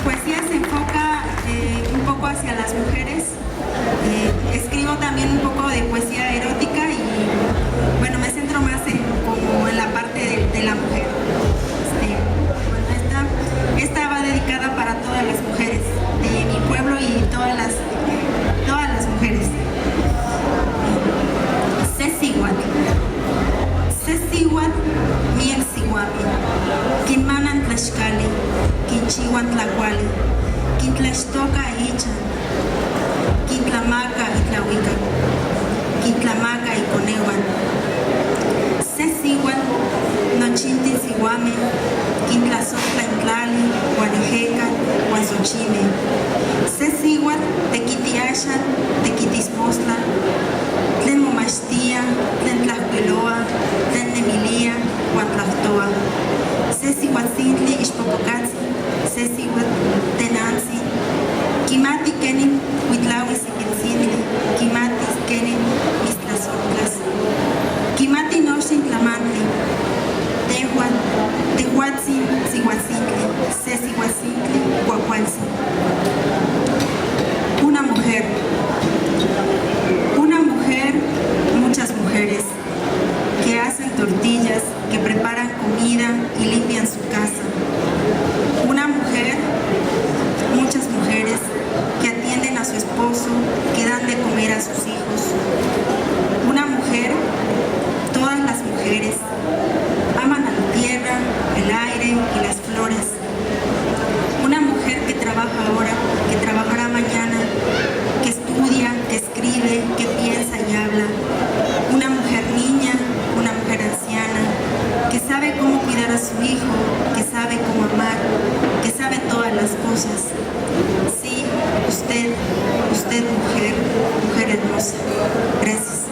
poesía se enfoca un poco hacia las mujeres. Escribo también un poco de poesía erótica y bueno, me centro más como en la parte de la mujer. Esta va dedicada para todas las mujeres de mi pueblo y todas las mujeres. Sesiwat miel siwami, kinmanan tlaxcali, kinchiwan tlacuali, kintlaxtoca ichan, kintlamaca itlahuica, kintlamaca iconewan. Sesiwat nochintin siwame, kintlasotla intlali, guanejeca, guansochime. Sesiwat tequitiaxan, tequitismostla, tlen momachtia, tlen tlajpiloa, tlen nemilia, uan tlajtoa. Sesihuatzintli ixpopocatzin, sesihuat tenantzi, kimati kenin huitlauis ipitzintli, kimati kenin mistlasotlas, kimati noxin tlamantli, tehuatzin sihuatzintli, sesihuatzintli huahuatzin. Una mujer, muchas mujeres, que hacen tortillas, que preparan comida y limpian su casa. Una mujer, muchas mujeres, que atienden a su esposo, que dan de comer a sus hijos. Una mujer, todas las mujeres, aman a la tierra, el aire y las flores. Una mujer que trabaja ahora, que trabajará mañana, que estudia, que escribe, que piensa y habla. Una mujer niña, una mujer anciana, que sabe cómo cuidar a su hijo, que sabe cómo amar, que sabe todas las cosas. Sí, usted mujer, mujer hermosa. Gracias.